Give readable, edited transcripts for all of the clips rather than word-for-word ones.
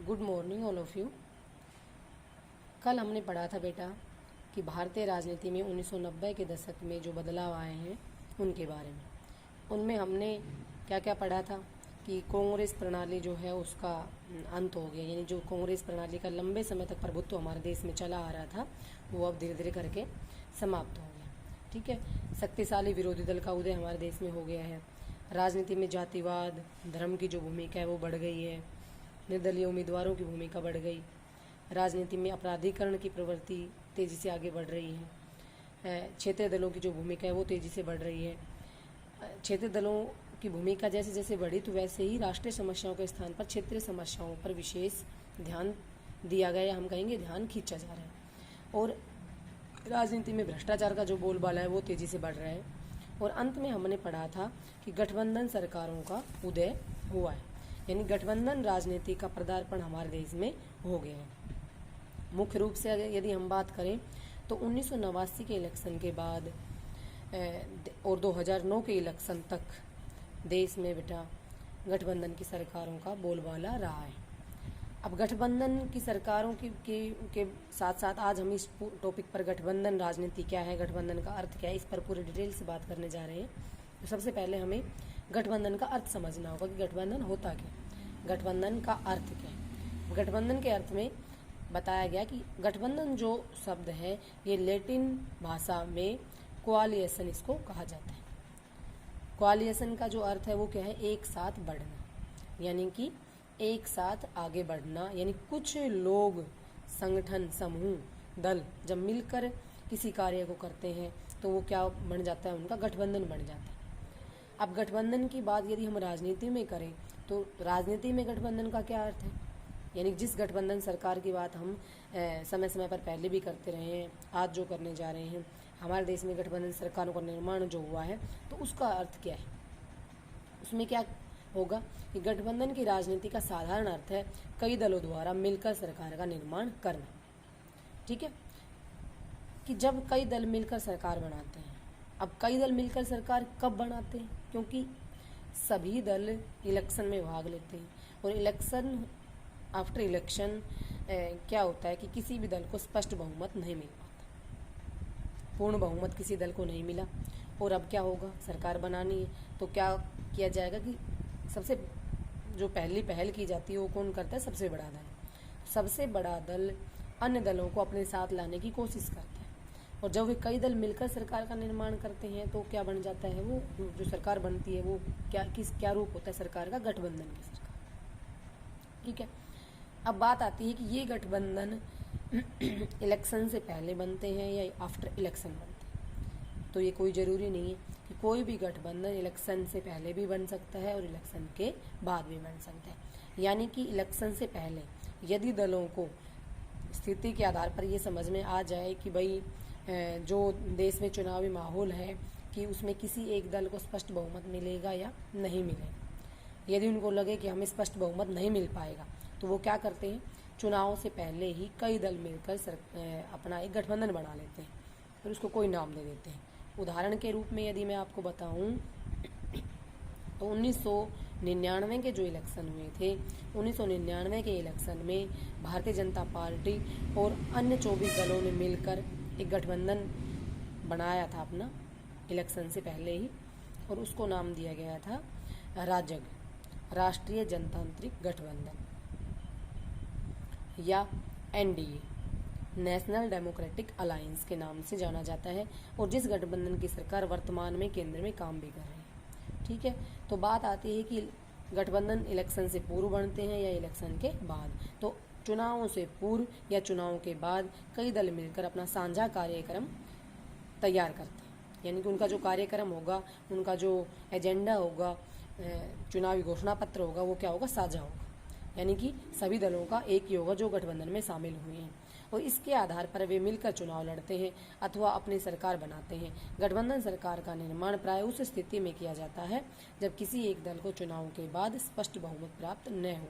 Good morning all of you. कल हमने पढ़ा था बेटा कि भारतीय राजनीति में 1990 के दशक में जो बदलाव आए हैं उनके बारे में। उनमें हमने क्या क्या पढ़ा था कि कांग्रेस प्रणाली जो है उसका अंत हो गया, यानी जो कांग्रेस प्रणाली का लंबे समय तक प्रभुत्व हमारे देश में चला आ रहा था वो अब धीरे धीरे करके समाप्त हो गया। ठीक है, शक्तिशाली विरोधी दल का उदय हमारे देश में हो गया है। राजनीति में जातिवाद, धर्म की जो भूमिका है वो बढ़ गई है। निर्दलीय उम्मीदवारों की भूमिका बढ़ गई। राजनीति में अपराधीकरण की प्रवृत्ति तेज़ी से आगे बढ़ रही है। क्षेत्रीय दलों की जो भूमिका है वो तेज़ी से बढ़ रही है। क्षेत्रीय दलों की भूमिका जैसे जैसे बढ़ी तो वैसे ही राष्ट्रीय समस्याओं के स्थान पर क्षेत्रीय समस्याओं पर विशेष ध्यान दिया गया, या हम कहेंगे ध्यान खींचा जा रहा है। और राजनीति में भ्रष्टाचार का जो बोलबाला है वो तेज़ी से बढ़ रहा है। और अंत में हमने पढ़ा था कि गठबंधन सरकारों का उदय हुआ है, यानी गठबंधन राजनीति का पदार्पण हमारे देश में हो गया है। मुख्य रूप से यदि हम बात करें तो 1989 के इलेक्शन के बाद और 2009 के इलेक्शन तक देश में बेटा गठबंधन की सरकारों का बोलबाला रहा है। अब गठबंधन की सरकारों के साथ साथ आज हम इस टॉपिक पर गठबंधन राजनीति क्या है, गठबंधन का अर्थ क्या है, इस पर पूरे डिटेल से बात करने जा रहे हैं। तो सबसे पहले हमें गठबंधन का अर्थ समझना होगा कि गठबंधन होता क्या, गठबंधन का अर्थ क्या है। गठबंधन के अर्थ में बताया गया कि गठबंधन जो शब्द है ये लैटिन भाषा में कोआलिएशन इसको कहा जाता है। कोआलिएशन का जो अर्थ है वो क्या है, एक साथ बढ़ना, यानी कि एक साथ आगे बढ़ना, यानी कुछ लोग, संगठन, समूह, दल जब मिलकर किसी कार्य को करते हैं तो वो क्या बन जाता है, उनका गठबंधन बन जाता है। अब गठबंधन की बात यदि हम राजनीति में करें तो राजनीति में गठबंधन का क्या अर्थ है, यानी जिस गठबंधन सरकार की बात हम समय समय पर पहले भी करते रहे हैं, आज जो करने जा रहे हैं, हमारे देश में गठबंधन सरकारों का निर्माण जो हुआ है तो उसका अर्थ क्या है, उसमें क्या होगा कि गठबंधन की राजनीति का साधारण अर्थ है कई दलों द्वारा मिलकर सरकार का निर्माण करना। ठीक है, कि जब कई दल मिलकर सरकार बनाते हैं। अब कई दल मिलकर सरकार कब बनाते हैं, क्योंकि सभी दल इलेक्शन में भाग लेते हैं और इलेक्शन आफ्टर इलेक्शन क्या होता है कि किसी भी दल को स्पष्ट बहुमत नहीं मिल पाता, पूर्ण बहुमत किसी दल को नहीं मिला। और अब क्या होगा, सरकार बनानी है तो क्या किया जाएगा कि सबसे जो पहली पहल की जाती है वो कौन करता है, सबसे बड़ा दल। सबसे बड़ा दल अन्य दलों को अपने साथ लाने की कोशिश करता है और जब वे कई दल मिलकर सरकार का निर्माण करते हैं तो क्या बन जाता है, वो जो सरकार बनती है वो क्या रूप होता है सरकार का, गठबंधन की सरकार। ठीक है, अब बात आती है कि ये गठबंधन इलेक्शन से पहले बनते हैं या आफ्टर इलेक्शन बनते हैं। तो ये कोई ज़रूरी नहीं है कि कोई भी गठबंधन इलेक्शन से पहले भी बन सकता है और इलेक्शन के बाद भी बन सकता है। यानी कि इलेक्शन से पहले यदि दलों को स्थिति के आधार पर ये समझ में आ जाए कि भाई जो देश में चुनावी माहौल है कि उसमें किसी एक दल को स्पष्ट बहुमत मिलेगा या नहीं मिलेगा, यदि उनको लगे कि हमें स्पष्ट बहुमत नहीं मिल पाएगा तो वो क्या करते हैं, चुनाव से पहले ही कई दल मिलकर अपना एक गठबंधन बना लेते हैं और उसको कोई नाम दे देते हैं। उदाहरण के रूप में यदि मैं आपको बताऊं तो 1999 के जो इलेक्शन हुए थे, 1999 के इलेक्शन में भारतीय जनता पार्टी और अन्य 24 दलों ने मिलकर एक गठबंधन बनाया था अपना इलेक्शन से पहले ही, और उसको नाम दिया गया था राजग, राष्ट्रीय जनतांत्रिक गठबंधन, या एनडीए, नेशनल डेमोक्रेटिक अलायंस के नाम से जाना जाता है, और जिस गठबंधन की सरकार वर्तमान में केंद्र में काम भी कर रही है। ठीक है, तो बात आती है कि गठबंधन इलेक्शन से पूर्व बनते हैं या इलेक्शन के बाद। तो चुनावों से पूर्व या चुनाव के बाद कई दल मिलकर अपना साझा कार्यक्रम तैयार करते हैं, यानी कि उनका जो कार्यक्रम होगा, उनका जो एजेंडा होगा, चुनावी घोषणा पत्र होगा, वो क्या होगा, साझा होगा, यानी कि सभी दलों का एक ही होगा जो गठबंधन में शामिल हुए हैं, और इसके आधार पर वे मिलकर चुनाव लड़ते हैं अथवा अपनी सरकार बनाते हैं। गठबंधन सरकार का निर्माण प्राय उस स्थिति में किया जाता है जब किसी एक दल को चुनाव के बाद स्पष्ट बहुमत प्राप्त न हो।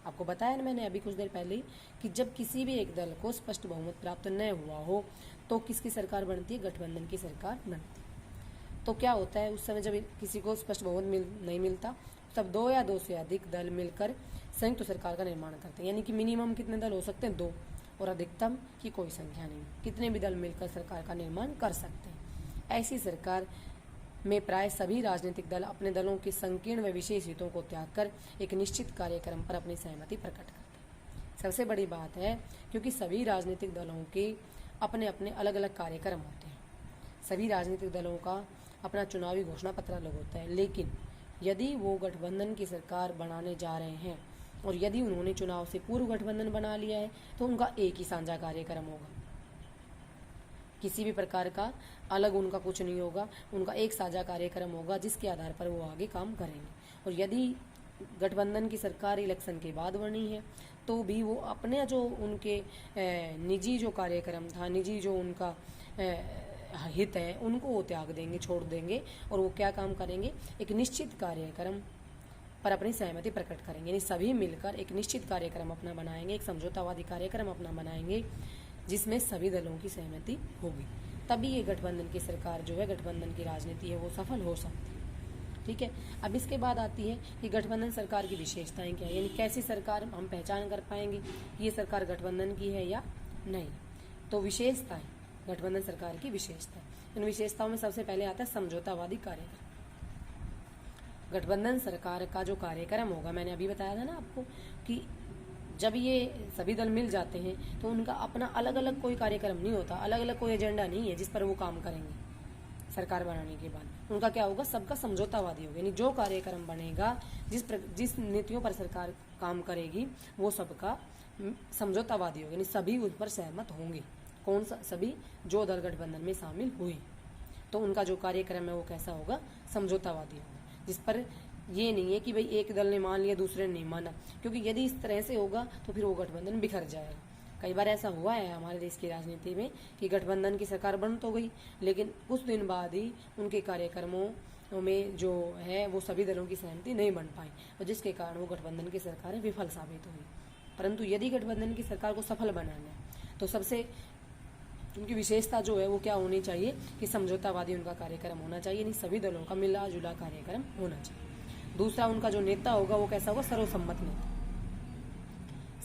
आपको बताया ना मैंने अभी कुछ देर पहले ही कि जब किसी भी एक दल को स्पष्ट बहुमत प्राप्त न हुआ हो तो किसकी सरकार बनती है, गठबंधन की सरकार बनती है। तो क्या होता है, उस समय जब किसी को स्पष्ट बहुमत नहीं मिलता, तब 2 या 2 से अधिक दल मिलकर संयुक्त सरकार का निर्माण करते हैं। यानी कि मिनिमम कितने दल हो सकते हैं, 2, और अधिकतम की कोई संख्या नहीं, कितने भी दल मिलकर सरकार का निर्माण कर सकते हैं। ऐसी सरकार में प्राय सभी राजनीतिक दल अपने दलों के संकीर्ण व विशेष हितों को त्याग कर एक निश्चित कार्यक्रम पर अपनी सहमति प्रकट करते हैं। सबसे बड़ी बात है, क्योंकि सभी राजनीतिक दलों के अपने अपने अलग अलग कार्यक्रम होते हैं, सभी राजनीतिक दलों का अपना चुनावी घोषणा पत्र अलग होता है, लेकिन यदि वो गठबंधन की सरकार बनाने जा रहे हैं और यदि उन्होंने चुनाव से पूर्व गठबंधन बना लिया है तो उनका एक ही साझा कार्यक्रम होगा, किसी भी प्रकार का अलग उनका कुछ नहीं होगा, उनका एक साझा कार्यक्रम होगा जिसके आधार पर वो आगे काम करेंगे। और यदि गठबंधन की सरकार इलेक्शन के बाद बनी है तो भी वो अपने जो उनके निजी जो कार्यक्रम था, निजी जो उनका हित है, उनको वो त्याग देंगे, छोड़ देंगे, और वो क्या काम करेंगे, एक निश्चित कार्यक्रम पर अपनी सहमति प्रकट करेंगे। यानी सभी मिलकर एक निश्चित कार्यक्रम अपना बनाएंगे, एक समझौतावादी कार्यक्रम अपना बनाएंगे जिसमें सभी दलों की सहमति होगी, तभी ये गठबंधन की सरकार जो है, गठबंधन की राजनीति है, वो सफल हो सकती है। ठीक है, अब इसके बाद आती है कि गठबंधन सरकार की विशेषताएं क्या है, यानी कैसी सरकार हम पहचान कर पाएंगे ये सरकार गठबंधन की है या नहीं। तो विशेषताएं, गठबंधन सरकार की विशेषता, इन विशेषताओं में सबसे पहले आता है समझौतावादी कार्यक्रम। गठबंधन सरकार का जो कार्यक्रम होगा, मैंने अभी बताया था ना आपको कि जब ये सभी दल मिल जाते हैं तो उनका अपना अलग अलग कोई कार्यक्रम नहीं होता, अलग अलग कोई एजेंडा नहीं है जिस पर वो काम करेंगे। सरकार बनाने के बाद उनका क्या होगा, सबका समझौतावादी होगा, यानी जो कार्यक्रम बनेगा, जिस नीतियों पर सरकार काम करेगी वो सबका समझौतावादी होगा, यानी सभी उस पर सहमत होंगे। कौन सा, सभी जो दल गठबंधन में शामिल हुए, तो उनका जो कार्यक्रम है वो कैसा होगा, समझौतावादी होगा, जिस पर ये नहीं है कि भाई एक दल ने मान लिया दूसरे ने नहीं माना, क्योंकि यदि इस तरह से होगा तो फिर वो गठबंधन बिखर जाएगा। कई बार ऐसा हुआ है हमारे देश की राजनीति में कि गठबंधन की सरकार बन तो गई, लेकिन कुछ दिन बाद ही उनके कार्यक्रमों में जो है वो सभी दलों की सहमति नहीं बन पाई, और जिसके कारण वो गठबंधन की सरकारें विफल साबित हुई। परंतु यदि गठबंधन की सरकार को सफल बनाना है तो सबसे उनकी विशेषता जो है वो क्या होनी चाहिए कि समझौतावादी उनका कार्यक्रम होना चाहिए, यानी सभी दलों का मिला जुला कार्यक्रम होना चाहिए। दूसरा, उनका जो नेता होगा वो कैसा होगा, सर्वसम्मत नेता।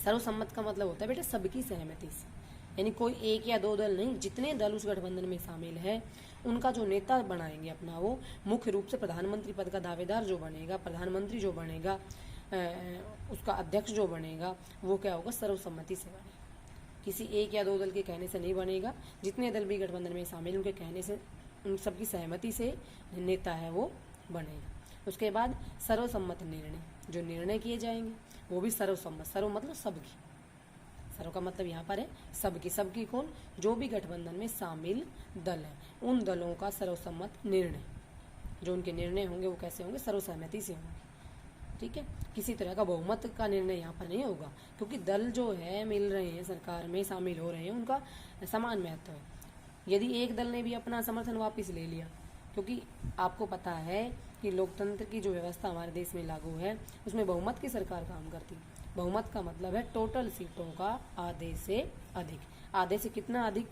सर्वसम्मत का मतलब होता है बेटा सबकी सहमति से, यानी कोई एक या 2 दल नहीं, जितने दल उस गठबंधन में शामिल है उनका जो नेता बनाएंगे अपना, वो मुख्य रूप से प्रधानमंत्री पद का दावेदार जो बनेगा, प्रधानमंत्री जो बनेगा, उसका अध्यक्ष जो बनेगा, वो क्या होगा, सर्वसम्मति से बनेगा, किसी एक या 2 दल के कहने से नहीं बनेगा। जितने दल भी गठबंधन में शामिल उनके कहने से, उन सबकी सहमति से नेता है वो बनेगा। उसके बाद सर्वसम्मत निर्णय, जो निर्णय किए जाएंगे वो भी सर्वसम्मत, सर्व मतलब सबकी, सर्व का मतलब यहाँ पर है सबकी, सबकी कौन, जो भी गठबंधन में शामिल दल है उन दलों का सर्वसम्मत निर्णय, जो उनके निर्णय होंगे वो कैसे होंगे, सर्वसहमति से होंगे। ठीक है, किसी तरह का बहुमत का निर्णय यहाँ पर नहीं होगा, क्योंकि दल जो है मिल रहे हैं, सरकार में शामिल हो रहे हैं, उनका समान महत्व है। यदि एक दल ने भी अपना समर्थन वापस ले लिया, क्योंकि आपको पता है कि लोकतंत्र की जो व्यवस्था हमारे देश में लागू है उसमें बहुमत की सरकार काम करती है। बहुमत का मतलब है टोटल सीटों का आधे से अधिक। आधे से कितना अधिक,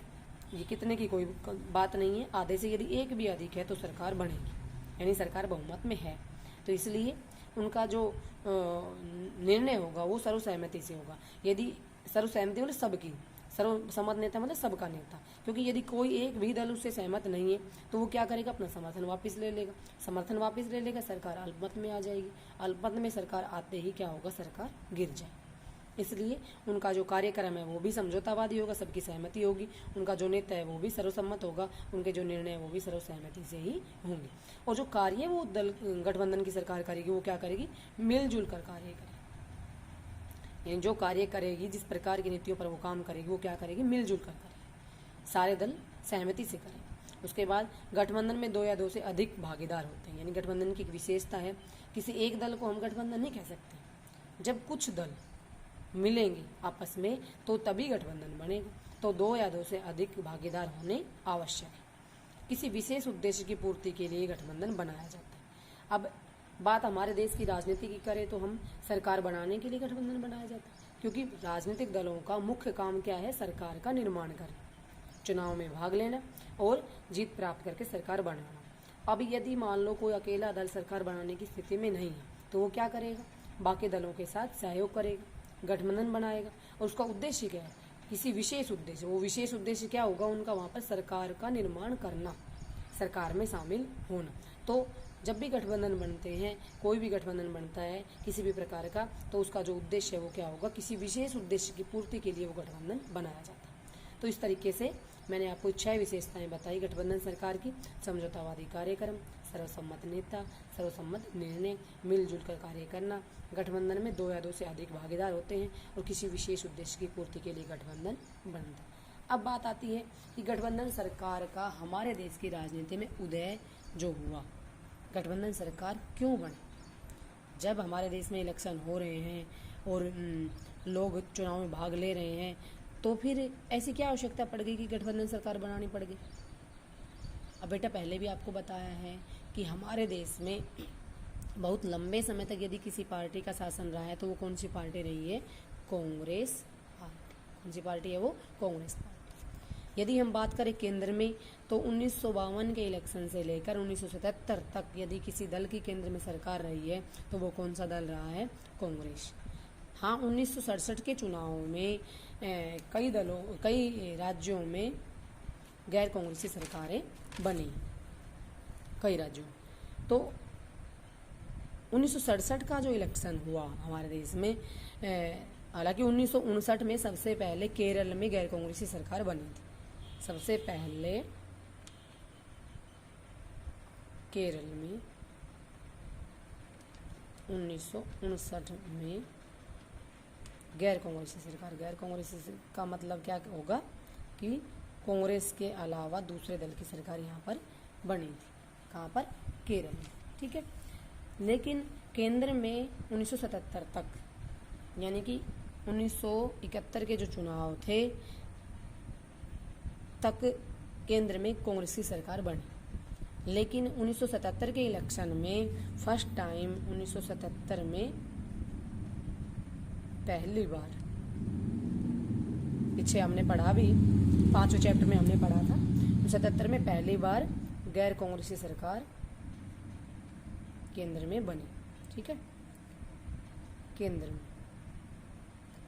ये कितने की कोई बात नहीं है, आधे से यदि एक भी अधिक है तो सरकार बनेगी, यानी सरकार बहुमत में है। तो इसलिए उनका जो निर्णय होगा वो सर्वसहमति से होगा। यदि सर्वसहमति मतलब सबकी, सर्वसम्मत नेता मतलब सबका नेता, क्योंकि यदि कोई एक भी दल उससे सहमत नहीं है तो वो क्या करेगा, अपना समर्थन वापस ले लेगा। समर्थन वापस ले लेगा, सरकार अल्पमत में आ जाएगी। अल्पमत में सरकार आते ही क्या होगा, सरकार गिर जाए। इसलिए उनका जो कार्यक्रम है वो भी समझौतावादी होगा, सबकी सहमति होगी। उनका जो नेता है वो भी सर्वसम्मत होगा, उनके जो निर्णय है वो भी सर्वसहमति से ही होंगे। और जो कार्य वो दल गठबंधन की सरकार करेगी वो क्या करेगी, मिलजुल कर कार्य करेगी। यानी जो कार्य करेगी, जिस प्रकार की नीतियों पर वो काम करेगी वो क्या करेगी, मिलजुल कर करेगी, सारे दल सहमति से करेंगे। उसके बाद गठबंधन में 2 या 2 से अधिक भागीदार होते हैं, यानी गठबंधन की एक विशेषता है, किसी एक दल को हम गठबंधन नहीं कह सकते। जब कुछ दल मिलेंगे आपस में तो तभी गठबंधन बनेगा। तो 2 या 2 से अधिक भागीदार होने आवश्यक है। किसी विशेष उद्देश्य की पूर्ति के लिए गठबंधन बनाया जाता है। अब बात हमारे देश की राजनीति की करें तो हम सरकार बनाने के लिए गठबंधन बनाया जाता है, क्योंकि राजनीतिक दलों का मुख्य काम क्या है, सरकार का निर्माण करना, चुनाव में भाग लेना और जीत प्राप्त करके सरकार बनाना। अब यदि मान लो कोई अकेला दल सरकार बनाने की स्थिति में नहीं है तो वो क्या करेगा, बाकी दलों के साथ सहयोग करेगा, गठबंधन बनाएगा। और उसका उद्देश्य क्या है, किसी विशेष उद्देश्य, वो विशेष उद्देश्य क्या होगा उनका, वहाँ पर सरकार का निर्माण करना, सरकार में शामिल होना। तो जब भी गठबंधन बनते हैं, कोई भी गठबंधन बनता है किसी भी प्रकार का, तो उसका जो उद्देश्य है वो क्या होगा, किसी विशेष उद्देश्य की पूर्ति के लिए वो गठबंधन बनाया जाता है। तो इस तरीके से मैंने आपको 6 विशेषताएं बताई गठबंधन सरकार की। समझौतावादी कार्यक्रम, सर्वसम्मत नेता, सर्वसम्मत निर्णय, मिलजुल कर कार्य करना, गठबंधन में 2 या 2 से अधिक भागीदार होते हैं और किसी विशेष उद्देश्य की पूर्ति के लिए गठबंधन बनता है। अब बात आती है कि गठबंधन सरकार का हमारे देश की राजनीति में उदय जो हुआ, गठबंधन सरकार क्यों बनी। जब हमारे देश में इलेक्शन हो रहे हैं और लोग चुनाव में भाग ले रहे हैं, तो फिर ऐसी क्या आवश्यकता पड़ गई कि गठबंधन सरकार बनानी पड़ गई। अब बेटा पहले भी आपको बताया है कि हमारे देश में बहुत लंबे समय तक यदि किसी पार्टी का शासन रहा है तो वो कौन सी पार्टी रही है, कांग्रेस पार्टी। कौन सी पार्टी है वो, कांग्रेस पार्टी। यदि हम बात करें केंद्र में, तो 1952 के इलेक्शन से लेकर 1977 तक यदि किसी दल की केंद्र में सरकार रही है तो वो कौन सा दल रहा है, कांग्रेस। हाँ, 1967 के चुनाव में कई राज्यों में गैर कांग्रेसी सरकारें बनी, कई राज्यों। तो 1967 का जो इलेक्शन हुआ हमारे देश में, हालांकि 1959 में सबसे पहले केरल में गैर कांग्रेसी सरकार बनी थी। सबसे पहले केरल में 1959 में गैर कांग्रेसी सरकार। गैर कांग्रेसी का मतलब क्या होगा कि कांग्रेस के अलावा दूसरे दल की सरकार यहाँ पर बनी थी। कहाँ पर, केरल में, ठीक है। लेकिन केंद्र में 1977 तक, यानी कि 1971 के जो चुनाव थे तक केंद्र में कांग्रेस की सरकार बनी। लेकिन 1977 के इलेक्शन में फर्स्ट टाइम 1977 में पहली बार, पीछे हमने पढ़ा भी, 5वें चैप्टर में हमने पढ़ा था, 1977 में पहली बार गैर कांग्रेसी सरकार केंद्र में बनी, ठीक है, केंद्र में।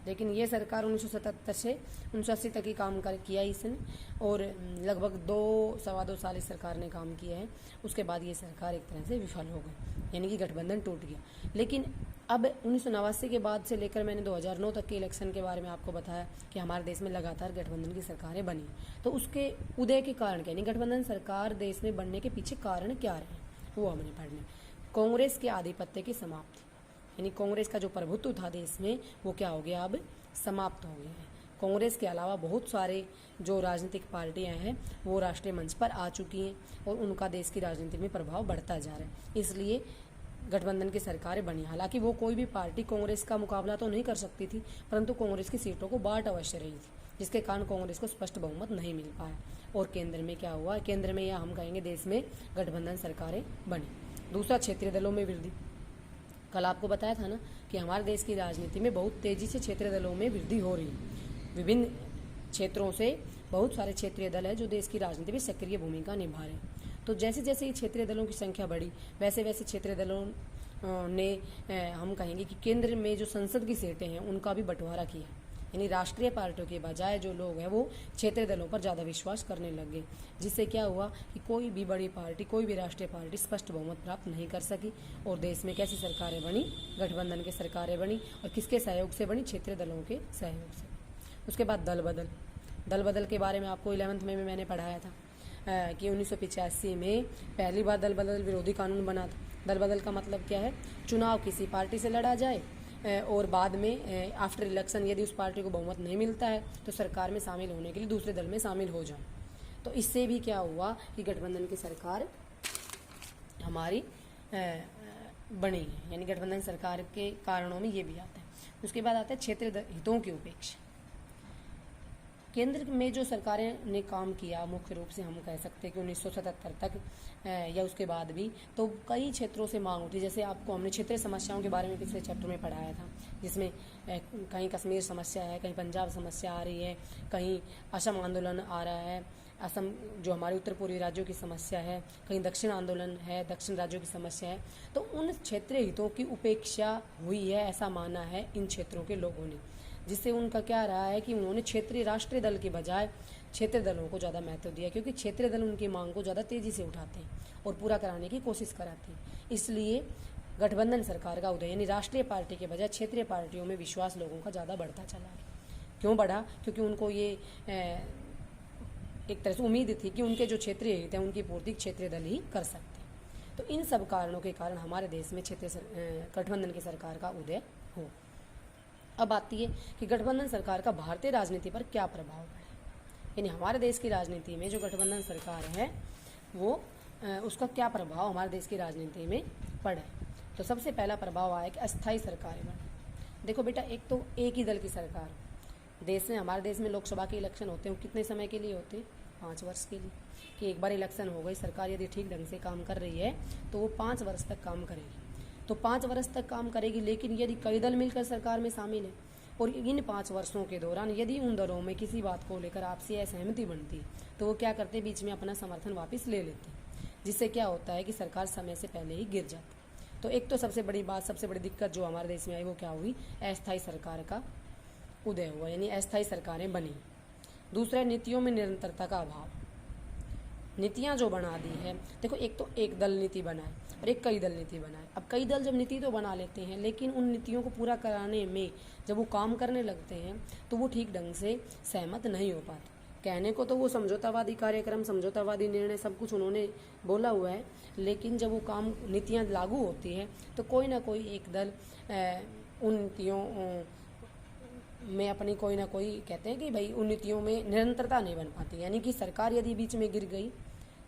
लेकिन ये सरकार 1977 से 1980 तक ही काम किया इसने, और लगभग 2-2.25 साल इस सरकार ने काम किया है। उसके बाद ये सरकार एक तरह से विफल हो गई, यानी कि गठबंधन टूट गया। लेकिन अब 1989 के बाद से लेकर मैंने 2009 तक के इलेक्शन के बारे में आपको बताया कि हमारे देश में लगातार गठबंधन की सरकारें बनी। तो उसके उदय के कारण क्या, यानी गठबंधन सरकार देश में बनने के पीछे कारण क्या रहे, वो हमने पढ़ने। कांग्रेस के आधिपत्य की समाप्ति, यानी कांग्रेस का जो प्रभुत्व था देश में वो क्या हो गया, अब समाप्त हो गया है। कांग्रेस के अलावा बहुत सारे जो राजनीतिक पार्टियां हैं वो राष्ट्रीय मंच पर आ चुकी हैं और उनका देश की राजनीति में प्रभाव बढ़ता जा रहा है। इसलिए गठबंधन की सरकारें बनी। हालांकि वो कोई भी पार्टी कांग्रेस का मुकाबला तो नहीं कर सकती थी, परंतु कांग्रेस की सीटों को बांट अवश्य रही थी, जिसके कारण कांग्रेस को स्पष्ट बहुमत नहीं मिल पाया। और केंद्र में क्या हुआ, केंद्र में या हम कहेंगे देश में गठबंधन सरकारें बनी। दूसरा, क्षेत्रीय दलों में वृद्धि। कल आपको बताया था ना कि हमारे देश की राजनीति में बहुत तेजी से क्षेत्रीय दलों में वृद्धि हो रही है। विभिन्न क्षेत्रों से बहुत सारे क्षेत्रीय दल है जो देश की राजनीति में सक्रिय भूमिका निभा रहे हैं। तो जैसे जैसे ये क्षेत्रीय दलों की संख्या बढ़ी, वैसे वैसे क्षेत्रीय दलों ने हम कहेंगे कि केंद्र में जो संसद की सीटें हैं उनका भी बंटवारा किया, यानी राष्ट्रीय पार्टियों के बजाय जो लोग हैं वो क्षेत्रीय दलों पर ज़्यादा विश्वास करने लग गए, जिससे क्या हुआ कि कोई भी बड़ी पार्टी, कोई भी राष्ट्रीय पार्टी स्पष्ट बहुमत प्राप्त नहीं कर सकी। और देश में कैसी सरकारें बनी, गठबंधन की सरकारें बनी। और किसके सहयोग से बनी, क्षेत्रीय दलों के सहयोग से। उसके बाद दल बदल के बारे में आपको 11th में भी मैंने पढ़ाया था कि 1985 में पहली बार दल बदल विरोधी कानून बना था। दल बदल का मतलब क्या है, चुनाव किसी पार्टी से लड़ा जाए और बाद में आफ्टर इलेक्शन यदि उस पार्टी को बहुमत नहीं मिलता है तो सरकार में शामिल होने के लिए दूसरे दल में शामिल हो जाए। तो इससे भी क्या हुआ कि गठबंधन की सरकार हमारी बनी है, यानी गठबंधन सरकार के कारणों में ये भी आता है। उसके बाद आता है क्षेत्रीय हितों की उपेक्षा। केंद्र में जो सरकारें ने काम किया, मुख्य रूप से हम कह सकते हैं कि 1977 तक या उसके बाद भी, तो कई क्षेत्रों से मांग उठी। जैसे आपको हमने क्षेत्रीय समस्याओं के बारे में पिछले चैप्टर में पढ़ाया था, जिसमें कहीं कश्मीर समस्या है, कहीं पंजाब समस्या आ रही है, कहीं असम आंदोलन आ रहा है, असम जो हमारे उत्तर पूर्वी राज्यों की समस्या है, कहीं दक्षिण आंदोलन है, दक्षिण राज्यों की समस्या है, तो उन क्षेत्रीय हितों की उपेक्षा हुई है, ऐसा माना है इन क्षेत्रों के लोगों ने, जिससे उनका क्या रहा है कि उन्होंने क्षेत्रीय राष्ट्रीय दल के बजाय क्षेत्रीय दलों को ज़्यादा महत्व दिया, क्योंकि क्षेत्रीय दल उनकी मांग को ज़्यादा तेज़ी से उठाते हैं और पूरा कराने की कोशिश कराते हैं। इसलिए गठबंधन सरकार का उदय यानी राष्ट्रीय पार्टी के बजाय क्षेत्रीय पार्टियों में विश्वास लोगों का ज़्यादा बढ़ता चला है। क्यों बढ़ा? क्योंकि उनको ये एक तरह से उम्मीद थी कि उनके जो क्षेत्रीय हित हैं उनकी पूर्ति क्षेत्रीय दल ही कर सकते हैं। तो इन सब कारणों के कारण हमारे देश में क्षेत्रीय गठबंधन की सरकार का उदय हो। अब आती है कि गठबंधन सरकार का भारतीय राजनीति पर क्या प्रभाव पड़ा, यानी हमारे देश की राजनीति में जो गठबंधन सरकार है वो उसका क्या प्रभाव हमारे देश की राजनीति में पड़ा। तो सबसे पहला प्रभाव आया कि अस्थायी सरकारें बनी। देखो बेटा, एक तो एक ही दल की सरकार देश में, हमारे देश में लोकसभा के इलेक्शन होते हैं, कितने समय के लिए होते हैं? 5 वर्ष के लिए, कि एक बार इलेक्शन हो गई, सरकार यदि ठीक ढंग से काम कर रही है तो वो 5 वर्ष तक काम करेगी। तो 5 वर्ष तक काम करेगी, लेकिन यदि कई दल मिलकर सरकार में शामिल है और इन 5 वर्षों के दौरान यदि उन दलों में किसी बात को लेकर आपसी असहमति बनती तो वो क्या करते, बीच में अपना समर्थन वापस ले लेते, जिससे क्या होता है कि सरकार समय से पहले ही गिर जाती। तो एक तो सबसे बड़ी बात, सबसे बड़ी दिक्कत जो हमारे देश में आई वो क्या हुई, अस्थायी सरकार का उदय हुआ, यानी अस्थायी सरकारें बनी। दूसरा, नीतियों में निरंतरता का अभाव। नीतियां जो बना दी है, देखो एक तो एक दल नीति बनाए और एक कई दल नीति बनाए। अब कई दल जब नीति तो बना लेते हैं, लेकिन उन नीतियों को पूरा कराने में जब वो काम करने लगते हैं तो वो ठीक ढंग से सहमत नहीं हो पाते। कहने को तो वो समझौतावादी कार्यक्रम, समझौतावादी निर्णय सब कुछ उन्होंने बोला हुआ है, लेकिन जब वो काम नीतियाँ लागू होती है तो कोई ना कोई एक दल उन नीतियों में अपनी कोई ना कोई, कहते हैं कि भाई उन नीतियों में निरंतरता नहीं बन पाती, यानी कि सरकार यदि बीच में गिर गई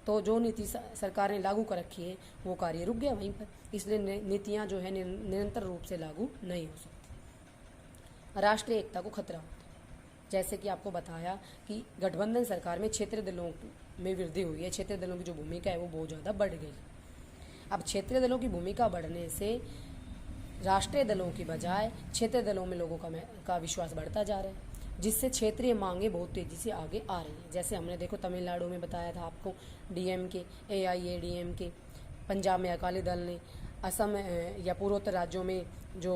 तो जो नीति सरकार ने लागू कर रखी है वो कार्य रुक गया वहीं पर, इसलिए नीतियाँ जो है निरंतर रूप से लागू नहीं हो सकती। राष्ट्रीय एकता को खतरा होता है, जैसे कि आपको बताया कि गठबंधन सरकार में क्षेत्रीय दलों में वृद्धि हुई है, क्षेत्रीय दलों की जो भूमिका है वो बहुत ज़्यादा बढ़ गई। अब क्षेत्रीय दलों की भूमिका बढ़ने से राष्ट्रीय दलों की बजाय क्षेत्रीय दलों में लोगों का विश्वास बढ़ता जा रहा है, जिससे क्षेत्रीय मांगे बहुत तेज़ी से आगे आ रही है। जैसे हमने देखो तमिलनाडु में बताया था आपको, डीएमके, AIADMK, पंजाब में अकाली दल ने, असम या पूर्वोत्तर राज्यों में जो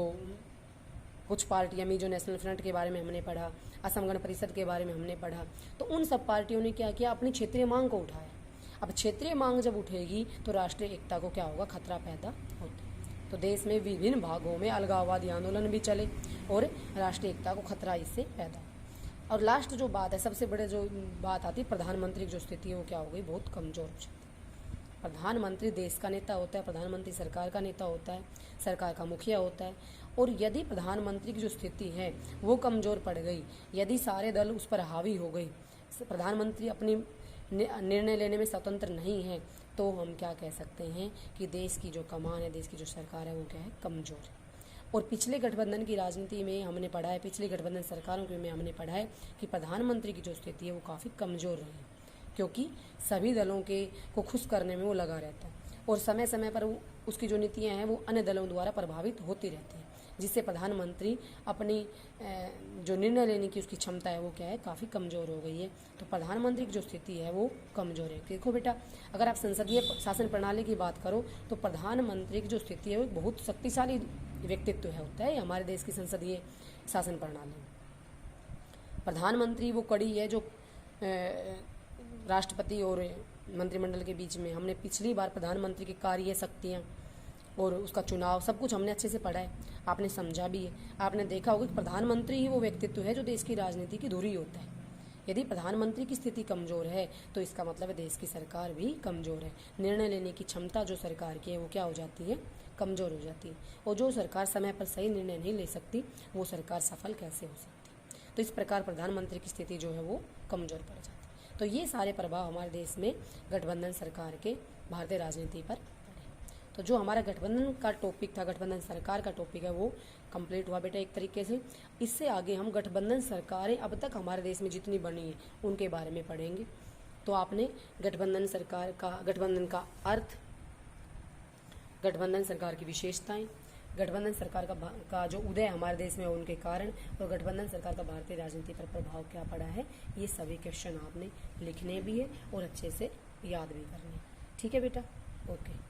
कुछ पार्टियां मिजो नेशनल फ्रंट के बारे में हमने पढ़ा, असम गण परिषद के बारे में हमने पढ़ा, तो उन सब पार्टियों ने क्या किया, अपनी क्षेत्रीय मांग को उठाया। अब क्षेत्रीय मांग जब उठेगी तो राष्ट्रीय एकता को क्या होगा, खतरा पैदा होता है। तो देश में विभिन्न भागों में अलगाववादी आंदोलन भी चले और राष्ट्रीय एकता को खतरा इससे पैदा। और लास्ट जो बात है, सबसे बड़े जो बात आती है, प्रधानमंत्री की जो स्थिति है वो क्या हो गई, बहुत कमज़ोर हो जाती है। प्रधानमंत्री देश का नेता होता है, प्रधानमंत्री सरकार का नेता होता है, सरकार का मुखिया होता है, और यदि प्रधानमंत्री की जो स्थिति है वो कमज़ोर पड़ गई, यदि सारे दल उस पर हावी हो गई, प्रधानमंत्री अपनी निर्णय लेने में स्वतंत्र नहीं है, तो हम क्या कह सकते हैं कि देश की जो कमान है, देश की जो सरकार है वो क्या है, कमज़ोर है। और पिछले गठबंधन की राजनीति में हमने पढ़ा है, पिछली गठबंधन सरकारों के में हमने पढ़ा है कि प्रधानमंत्री की जो स्थिति है वो काफ़ी कमज़ोर रही, क्योंकि सभी दलों के को खुश करने में वो लगा रहता है और समय समय पर उसकी जो नीतियाँ हैं वो अन्य दलों द्वारा प्रभावित होती रहती हैं, जिससे प्रधानमंत्री अपनी जो निर्णय लेने की उसकी क्षमता है वो क्या है, काफ़ी कमज़ोर हो गई है। तो प्रधानमंत्री की जो स्थिति है वो कमज़ोर है। देखो बेटा, अगर आप संसदीय शासन प्रणाली की बात करो तो प्रधानमंत्री की जो स्थिति है वो बहुत शक्तिशाली व्यक्तित्व है होता है हमारे देश की संसदीय शासन प्रणाली में। प्रधानमंत्री वो कड़ी है जो राष्ट्रपति और मंत्रिमंडल के बीच में, हमने पिछली बार प्रधानमंत्री की कार्य शक्तियाँ और उसका चुनाव सब कुछ हमने अच्छे से पढ़ा है, आपने समझा भी है। आपने देखा होगा कि प्रधानमंत्री ही वो व्यक्तित्व है जो देश की राजनीति की धुरी होता है। यदि प्रधानमंत्री की स्थिति कमज़ोर है तो इसका मतलब है देश की सरकार भी कमज़ोर है। निर्णय लेने की क्षमता जो सरकार की है वो क्या हो जाती है, कमज़ोर हो जाती है। और जो सरकार समय पर सही निर्णय नहीं ले सकती वो सरकार सफल कैसे हो सकती। तो इस प्रकार प्रधानमंत्री की स्थिति जो है वो कमज़ोर पड़ जाती है। तो ये सारे प्रभाव हमारे देश में गठबंधन सरकार के भारतीय राजनीति पर पड़े। तो जो हमारा गठबंधन का टॉपिक था, गठबंधन सरकार का टॉपिक है, वो कंप्लीट हुआ बेटा एक तरीके से। इससे आगे हम गठबंधन सरकारें अब तक हमारे देश में जितनी बनी है उनके बारे में पढ़ेंगे। तो आपने गठबंधन सरकार का, गठबंधन का अर्थ, गठबंधन सरकार की विशेषताएं, गठबंधन सरकार का जो उदय हमारे देश में उनके कारण, और गठबंधन सरकार का भारतीय राजनीति पर प्रभाव क्या पड़ा है, ये सभी क्वेश्चन आपने लिखने भी है और अच्छे से याद भी करने। ठीक है बेटा, ओके।